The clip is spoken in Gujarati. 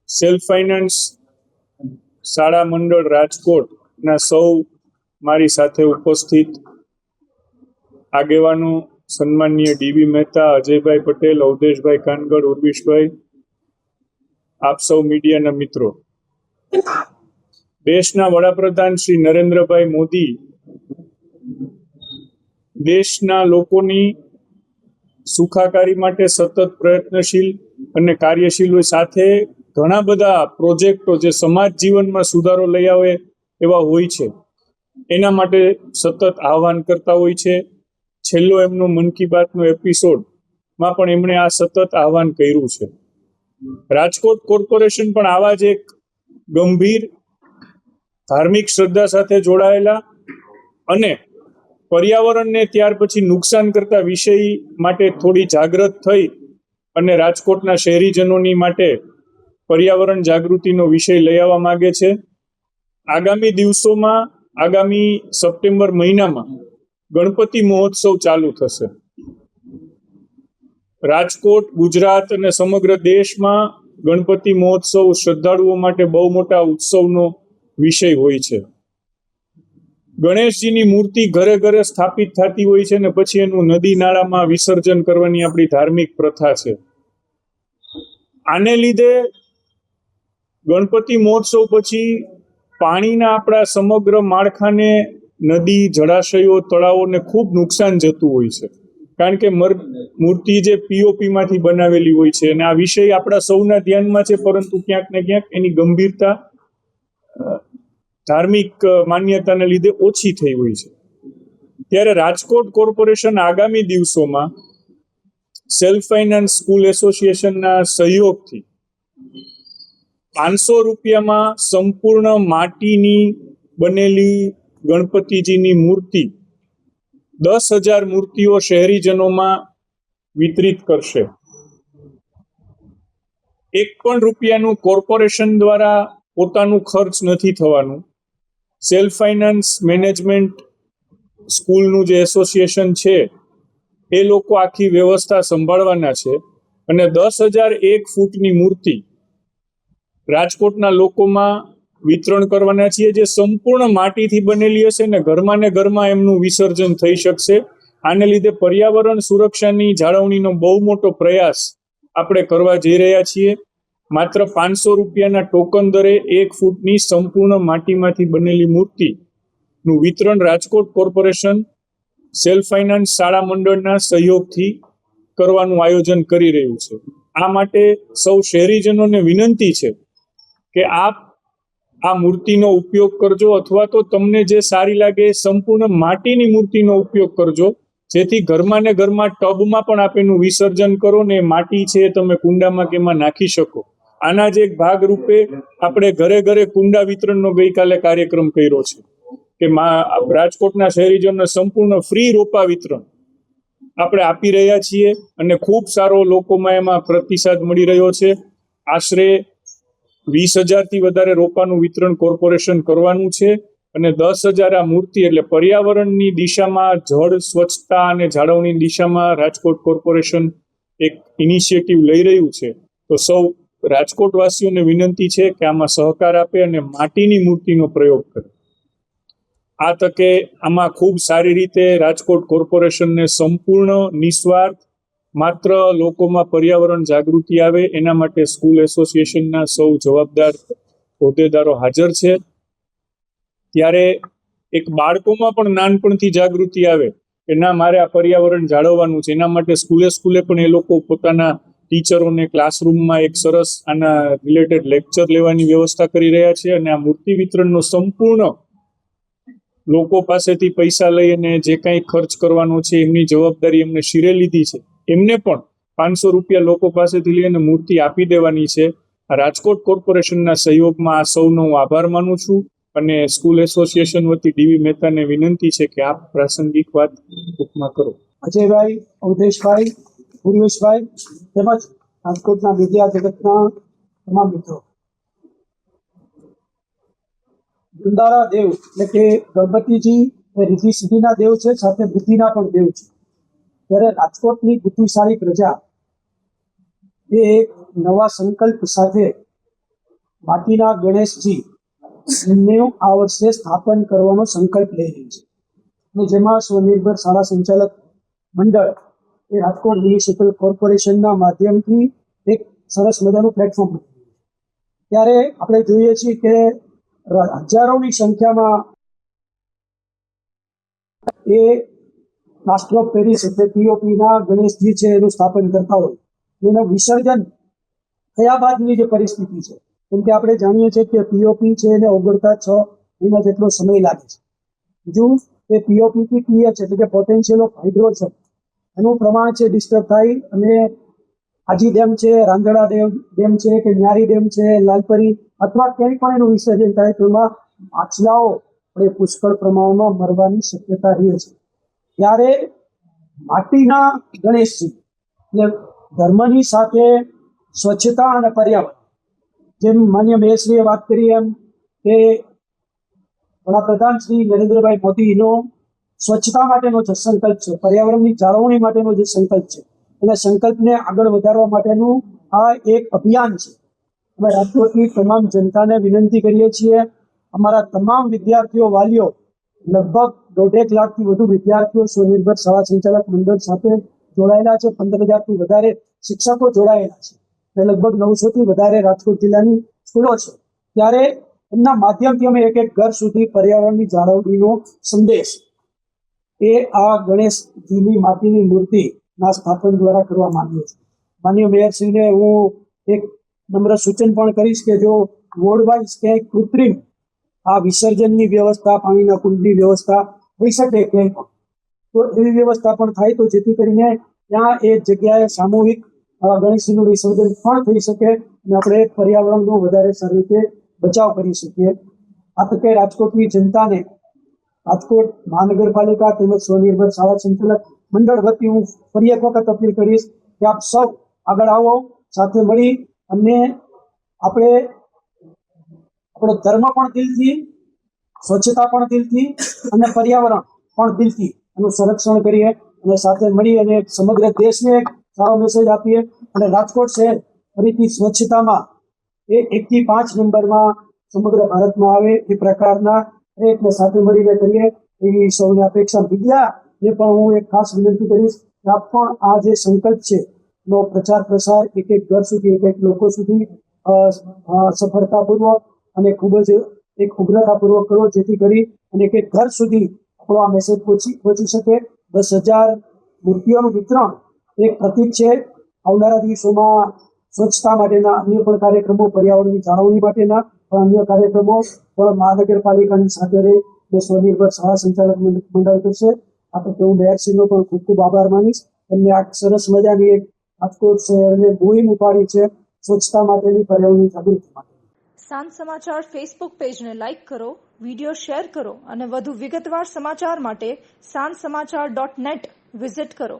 સેલ્ફ ફાઇનાન્સ શાળા મંડળ રાજકોટના સૌ મારી સાથે ઉપસ્થિત આગેવાનો સન્માનીય ડીબી મહેતા, અજયભાઈ પટેલ, અવધેશભાઈ કાનગડ, ઉર્વિશભાઈ, આપ સૌ મીડિયાના મિત્રો, દેશના વડાપ્રધાન શ્રી નરેન્દ્રભાઈ મોદી દેશના લોકોની સુખાકારી માટે સતત પ્રયત્નશીલ અને કાર્યશીલ સાથે ઘણા બધા પ્રોજેક્ટો જે સમાજ જીવનમાં સુધારો લઈ આવે એવા હોય છે, એના માટે સતત આહવાન કરતા હોય છે. છેલ્લો એમનો મન કી બાતનો એપિસોડમાં પણ એમણે આ સતત આહવાન કર્યું છે. રાજકોટ કોર્પોરેશન પણ આવા જ એક ગંભીર ધાર્મિક શ્રદ્ધા સાથે જોડાયેલા અને પર્યાવરણને ત્યાર પછી નુકસાન કરતા વિષય માટે થોડી જાગૃત થઈ અને રાજકોટના શહેરીજનોની માટે પર્યાવરણ જાગૃતિનો વિષય લઈ આવવા માંગે છે. આગામી દિવસોમાં, આગામી સપ્ટેમ્બર મહિનામાં ગણપતિ મહોત્સવ ચાલુ થશે. રાજકોટ, ગુજરાત અને સમગ્ર દેશમાં ગણપતિ મહોત્સવ શ્રદ્ધાળુઓ માટે બહુ મોટા ઉત્સવનો વિષય હોય છે. ગણેશજીની મૂર્તિ ઘરે ઘરે સ્થાપિત થતી હોય છે ને પછી એનું નદી નાળામાં વિસર્જન કરવાની આપણી ધાર્મિક પ્રથા છે. આને લીધે ગણપતિ મહોત્સવ પછી પાણીના આપણા સમગ્ર માળખાને, નદી, જળાશયો, તળાવોને ખૂબ નુકસાન જતું હોય છે, કારણ કે મૂર્તિ જે પીઓપી માંથી બનાવેલી હોય છે અને આ વિષય આપણા સૌના ધ્યાનમાં છે, પરંતુ ક્યાંક ને ક્યાંક એની ગંભીરતા ધાર્મિક માન્યતાને લીધે ઓછી થઈ હોય છે. ત્યારે રાજકોટ કોર્પોરેશન આગામી દિવસોમાં સેલ્ફ ફાઇનાન્સ સ્કૂલ એસોસિએશનના સહયોગથી 500 રૂપિયામાં સંપૂર્ણ માટીની બનેલી ગણપતિજીની મૂર્તિ 10,000 મૂર્તિઓ શહેરીજનોમાં વિતરિત કરશે. 1 પણ રૂપિયાનું કોર્પોરેશન દ્વારા પોતાનું ખર્ચ નથી થવાનું. સેલ્ફ ફાઇનાન્સ મેનેજમેન્ટ સ્કૂલનું જે એસોસિએશન છે એ લોકો આખી વ્યવસ્થા સંભાળવાના છે અને 10,001 ફૂટની મૂર્તિ રાજકોટના લોકોમાં વિતરણ કરવાના છીએ, જે સંપૂર્ણ માટીથી બનેલી હશે ને ઘરમાં એમનું વિસર્જન થઈ શકશે. આને લીધે પર્યાવરણ સુરક્ષાની જાળવણીનો બહુ મોટો પ્રયાસ આપણે કરવા જઈ રહ્યા છીએ. માત્ર 500 રૂપિયાના ટોકન દરે 1 ફૂટની સંપૂર્ણ માટીમાંથી બનેલી મૂર્તિનું વિતરણ રાજકોટ કોર્પોરેશન સેલ્ફ ફાઇનાન્સ શાળા મંડળના સહયોગથી કરવાનું આયોજન કરી રહ્યું છે. આ માટે સૌ શહેરીજનોને વિનંતી છે કે આપ આ મૂર્તિનો ઉપયોગ કરજો, અથવા તો તમને જે સારી લાગે સંપૂર્ણ માટીની મૂર્તિનો ઉપયોગ કરજો, જેથી ઘરમાં ને ઘરમાં ટબમાં પણ આપ એનું વિસર્જન કરો ને માટી છે તમે કુંડામાં કે એમાં નાખી શકો. આના જ એક ભાગ રૂપે આપણે ઘરે ઘરે કુંડા વિતરણનો ગઈકાલે કાર્યક્રમ કર્યો છે કે રાજકોટના શહેરીજનોને સંપૂર્ણ ફ્રી રોપા વિતરણ આપણે આપી રહ્યા છીએ અને ખૂબ સારો લોકોમાં એમાં પ્રતિસાદ મળી રહ્યો છે. આશરે 20,000 થી વધારે રોપાનું વિતરણ કોર્પોરેશન કરવાનું છે અને 10,000 આ મૂર્તિ, એટલે પર્યાવરણની દિશામાં, જળ સ્વચ્છતા અને જાળવણીની દિશામાં રાજકોટ કોર્પોરેશન એક ઇનિશિયેટિવ લઈ રહ્યું છે. તો સૌ રાજકોટવાસીઓને વિનંતી છે કે આમાં સહકાર આપે અને માટીની મૂર્તિનો પ્રયોગ કરે. આ તકે આમાં ખૂબ સારી રીતે રાજકોટ કોર્પોરેશનને સંપૂર્ણ નિસ્વાર્થ માત્ર લોકોમાં પર્યાવરણ જાગૃતિ આવે એના માટે સ્કૂલ એસોસિએશનના સૌ જવાબદાર હોદ્દેદારો હાજર છે. ત્યારે એક બાળકોમાં પણ નાનપણથી જાગૃતિ આવે કે ના, મારે આ પર્યાવરણ જાળવવાનું છે. એના માટે સ્કૂલે પણ એ લોકો પોતાના ટીચરોને ક્લાસરૂમમાં એક સરસ આના રિલેટેડ લેક્ચર લેવાની વ્યવસ્થા કરી રહ્યા છે અને આ મૂર્તિ વિતરણનો સંપૂર્ણ લોકો પાસેથી પૈસા લઈ અને જે કાંઈ ખર્ચ કરવાનો છે એમની જવાબદારી એમને શિરે લીધી છે. એમને પણ 500 રૂપિયા લોકો પાસેથી લઈને મૂર્તિ આપી દેવાની છે. રાજકોટ કોર્પોરેશનના સહયોગમાં આ સૌનો હું આભાર માનું છું અને સ્કૂલ એસોસિએશન વતી ડીવી મહેતાને વિનંતી છે કે આપ પ્રાસંગિક વાત ટૂંકમાં કરો. અજયભાઈ, અવધેશભાઈ, પૂર્વેશભાઈ તેમજ રાજકોટના મીડિયા જગતના તમામ મિત્રો, ગુંદારા દેવ એટલે કે ગણપતિજી એ રીતિ સિદ્ધિના દેવ છે, સાથે બુદ્ધિના પણ દેવ છે. ત્યારે રાજકોટની બુદ્ધિશાળી પ્રજા એ એક નવા સંકલ્પ સાથે માટીના ગણેશજી એમનું આ વર્ષે સ્થાપન કરવાનો સંકલ્પ લઈ રહી છે, અને જેમાં સ્વનિર્ભર શાળા સંચાલક મંડળ એ રાજકોટ મ્યુનિસિપલ કોર્પોરેશનના માધ્યમથી એક સરસ મજાનું પ્લેટફોર્મ બની રહ્યું છે. ત્યારે આપણે જોઈએ છીએ કે હજારોની સંખ્યામાં એ પ્લાસ્ટર ઓફ પેરિસ એટલે પીઓપીના ગણેશજી છે એનું સ્થાપન કરતા હોય, એનું વિસર્જન થયા બાદની જે પરિસ્થિતિ છે, કેમ કે આપણે જાણીએ છીએ કે પીઓપી છે એને ઓગળતા 6 મહિના જેટલો સમય લાગે છે. બીજું એ પીઓપીથી પીએચ એટલે કે પોટેન્શિયલ ઓફ હાઇડ્રોજન એનું પ્રમાણ છે ડિસ્ટર્બ થાય, અને આજી ડેમ છે, રાંદડા ડેમ છે કે ન્યારી ડેમ છે, લાલપરી અથવા ક્યાંય પણ એનું વિસર્જન થાય તો એમાં માછલાઓ આપણે પુષ્કળ પ્રમાણમાં મરવાની શક્યતા રહે છે. ત્યારે માટીના ગણેશજી એટલે ધર્મની સાથે સ્વચ્છતા અને પર્યાવરણ, જેમ માન્ય મેયરશ્રીએ વાત કરી એમ કે વડાપ્રધાન શ્રી નરેન્દ્રભાઈ મોદીનો સ્વચ્છતા માટેનો જે સંકલ્પ છે, પર્યાવરણની જાળવણી માટેનો જે સંકલ્પ છે, એના સંકલ્પને આગળ વધારવા માટેનું આ એક અભિયાન છે. અમે રાજકોટની તમામ જનતાને વિનંતી કરીએ છીએ, અમારા તમામ વિદ્યાર્થીઓ, વાલીઓ, લગભગ 1.5 લાખથી વધુ વિદ્યાર્થીઓ સ્વનિર્ભર શાળા સંચાલક મંડળ સાથે જોડાયેલા છે. 15,000થી વધારે શિક્ષકો જોડાયેલા છે, અને લગભગ 900થી વધારે રાજકોટ જિલ્લાની સ્કૂલો છે. ત્યારે એમના માધ્યમથી અમે એક ઘર સુધી પર્યાવરણની જાળવણીનો સંદેશ એ આ ગણેશજીની માટીની મૂર્તિના સ્થાપન દ્વારા કરવા માંગીએ છીએ. માનનીય મેયરશ્રીને હું એક નમ્ર સૂચન પણ કરીશ કે જો વોર્ડ વાઇઝ ક્યાંય કૃત્રિમ આ વિસર્જનની વ્યવસ્થા, પાણીના કુંડની વ્યવસ્થા થઈ શકે ક્યાંય પણ, તો એવી વ્યવસ્થા પણ થાય તો જેથી કરીને ત્યાં એ જગ્યાએ સામૂહિક ગણેશજીનું વિસર્જન પણ થઈ શકે અને આપણે પર્યાવરણનો વધારે સારી રીતે બચાવ કરી શકીએ. આ તકે રાજકોટની જનતાને રાજકોટ મહાનગરપાલિકા તેમજ સ્વનિર્ભર શાળા સંચાલક મંડળ વતી હું ફરી એક વખત અપીલ કરીશ કે આપ સૌ આગળ આવો, સાથે મળી અને આપણે આપણો ધર્મ પણ દિલથી, સ્વચ્છતા પણ દિલથી અને પર્યાવરણ પણ દિલથી એનું સંરક્ષણ કરીએ, અને સાથે મળી અને સમગ્ર દેશને એક સારો મેસેજ આપીએ, અને રાજકોટ શહેર ફરીથી સ્વચ્છતામાં એ 1 થી 5 નંબરમાં સમગ્ર ભારતમાં આવે એ પ્રકારના પ્રયત્ન સાથે મળીને કરીએ એવી સૌને અપેક્ષા. મીડિયાને પણ હું એક ખાસ વિનંતી કરીશ કે આપ પણ આ જે સંકલ્પ છે એનો પ્રચાર પ્રસાર એક ઘર સુધી, એક લોકો સુધી સફળતાપૂર્વક અને ખૂબ જ એક ઉગ્રતાપૂર્વક કરો, જેથી કરી અને એક ઘર સુધી આપણો આ મેસેજ પહોંચી શકે. 10,000 મૂર્તિઓનું વિતરણ એક પ્રતીક છે. આવનારા દિવસોમાં સ્વચ્છતા માટેના અન્ય પણ કાર્યક્રમો, પર્યાવરણની જાળવણી માટેના પણ અન્ય કાર્યક્રમો પણ મહાનગરપાલિકાની સાથે રહી અને સ્વનિર્ભર શાળા સંચાલક મંડળ કરશે. આ તકે હું મેયરશ્રીનો પણ ખૂબ ખૂબ આભાર માનીશ. એમને આ સરસ મજાની એક રાજકોટ શહેરને મુહિમ ઉપાડી છે સ્વચ્છતા માટેની, પર્યાવરણની જાગૃતિ માટે. સાંજ સમાચાર ફેસબુક પેજને લાઇક કરો, વિડીયો શેર કરો અને વધુ વિગતવાર સમાચાર માટે sanssamachar.net વિઝિટ કરો.